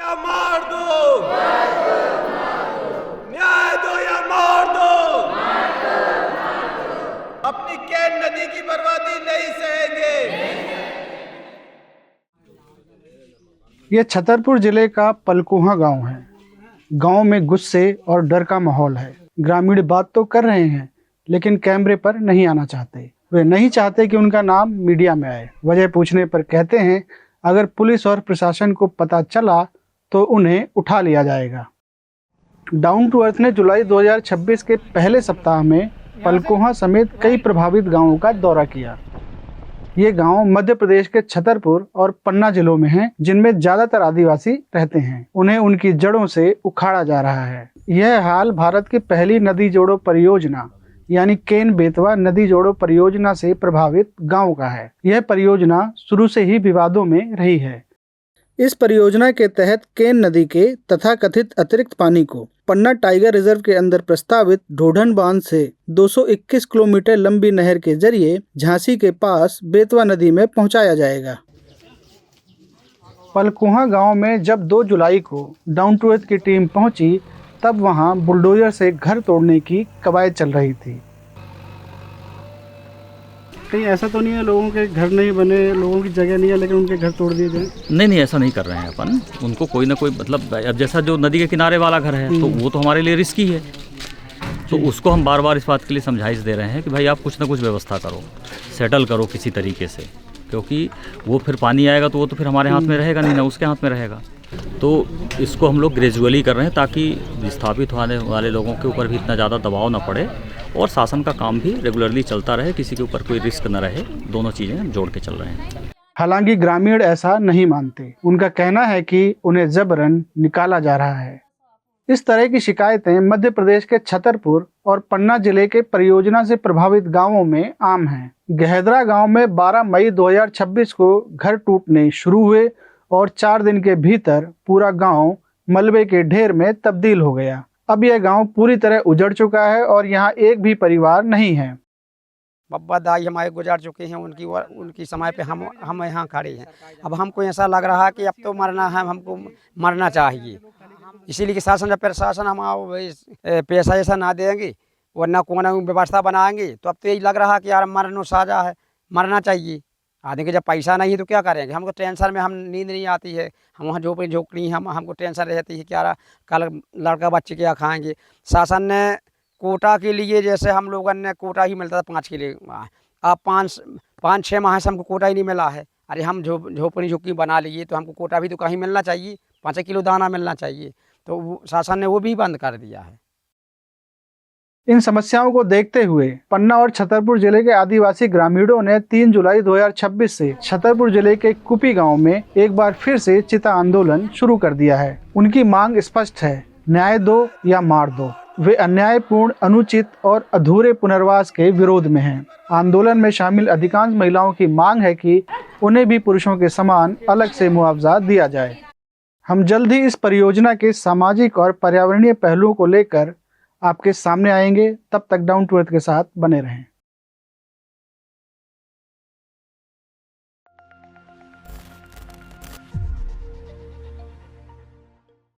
या मार दो, न्याय दो या मार दो, अपनी केन नदी की बर्बादी नहीं सहेंगे। ये छतरपुर जिले का पलकुहा गांव है। गांव में गुस्से और डर का माहौल है। ग्रामीण बात तो कर रहे हैं, लेकिन कैमरे पर नहीं आना चाहते। वे नहीं चाहते कि उनका नाम मीडिया में आए। वजह पूछने पर कहते हैं, अगर पुलिस और प्रशासन को पता चला तो उन्हें उठा लिया जाएगा। डाउन टू अर्थ ने जुलाई 2026 के पहले सप्ताह में पलकुहा समेत कई प्रभावित गांवों का दौरा किया। ये गांव मध्य प्रदेश के छतरपुर और पन्ना जिलों में हैं, जिनमें ज्यादातर आदिवासी रहते हैं। उन्हें उनकी जड़ों से उखाड़ा जा रहा है। यह हाल भारत की पहली नदी जोड़ो परियोजना यानी केन बेतवा नदी जोड़ो परियोजना से प्रभावित गांव का है। यह परियोजना शुरू से ही विवादों में रही है। इस परियोजना के तहत केन नदी के तथाकथित अतिरिक्त पानी को पन्ना टाइगर रिजर्व के अंदर प्रस्तावित ढोढन बांध से 221 किलोमीटर लंबी नहर के जरिए झांसी के पास बेतवा नदी में पहुंचाया जाएगा। पलकुहा गांव में जब 2 जुलाई को डाउन टू अर्थ की टीम पहुंची, तब वहां बुलडोजर से घर तोड़ने की कवायद चल रही थी। कहीं ऐसा तो नहीं है लोगों के घर नहीं बने, लोगों की जगह नहीं है, लेकिन उनके घर तोड़ दिए गए? नहीं, ऐसा नहीं कर रहे हैं अपन। उनको कोई ना कोई मतलब, अब जैसा जो नदी के किनारे वाला घर है तो वो तो हमारे लिए रिस्की है, तो उसको हम बार बार इस बात के लिए समझाइश दे रहे हैं कि भाई आप कुछ ना कुछ व्यवस्था करो, सेटल करो किसी तरीके से, क्योंकि वो फिर पानी आएगा तो वो तो फिर हमारे हाथ में रहेगा नहीं ना, उसके हाथ में रहेगा। तो इसको हम लोग ग्रेजुअली कर रहे हैं ताकि विस्थापित होने वाले लोगों के ऊपर भी इतना ज़्यादा दबाव ना पड़े और शासन का काम भी रेगुलरली चलता रहे, किसी के ऊपर कोई रिस्क न रहे। दोनों चीज़ें हम जोड़ के चल रहे हैं। हालांकि ग्रामीण ऐसा नहीं मानते। उनका कहना है कि उन्हें जबरन निकाला जा रहा है। इस तरह की शिकायतें मध्य प्रदेश के छतरपुर और पन्ना जिले के परियोजना से प्रभावित गांवों में आम हैं। गहदरा गांव में 12 मई 2026 को घर टूटने शुरू हुए और 4 दिन के भीतर पूरा गांव मलबे के ढेर में तब्दील हो गया। अब यह गांव पूरी तरह उजड़ चुका है और यहाँ एक भी परिवार नहीं है। बब्बा दाई हमारे गुजर चुके हैं, उनकी समय पे हम यहाँ खड़े हैं। अब हमको ऐसा लग रहा है कि अब तो मरना है, हमको मरना चाहिए। इसीलिए कि शासन, जब प्रशासन हम पैसा ऐसा ना देंगे वरना कोई ना व्यवस्था बनाएंगे, तो अब तो यही लग रहा है कि यार मरना साजा है, मरना चाहिए। आदमी के जब पैसा नहीं है तो क्या करेंगे? हमको टेंशन में हम नींद नहीं आती है, हम वहाँ झोपड़ी हमको टेंशन रहती है कि यार कल लड़का बच्चे क्या खाएंगे। शासन ने कोटा के लिए, जैसे हम लोगों ने कोटा ही मिलता था 5 किलो, अब 5-6 माह से हमको कोटा ही नहीं मिला है। अरे हम झोपड़ी बना लिए तो हमको कोटा भी तो कहीं मिलना चाहिए, 5 किलो दाना मिलना चाहिए। तो शासन ने वो भी बंद कर दिया है। इन समस्याओं को देखते हुए पन्ना और छतरपुर जिले के आदिवासी ग्रामीणों ने 3 जुलाई 2026 से छतरपुर जिले के कुपी गांव में एक बार फिर से चिता आंदोलन शुरू कर दिया है। उनकी मांग स्पष्ट है, न्याय दो या मार दो। वे अन्यायपूर्ण, अनुचित और अधूरे पुनर्वास के विरोध में हैं। आंदोलन में शामिल अधिकांश महिलाओं की मांग है कि उन्हें भी पुरुषों के समान अलग से मुआवजा दिया जाए। हम जल्द ही इस परियोजना के सामाजिक और पर्यावरणीय पहलुओं को लेकर आपके सामने आएंगे। तब तक डाउन टू अर्थ के साथ बने रहें।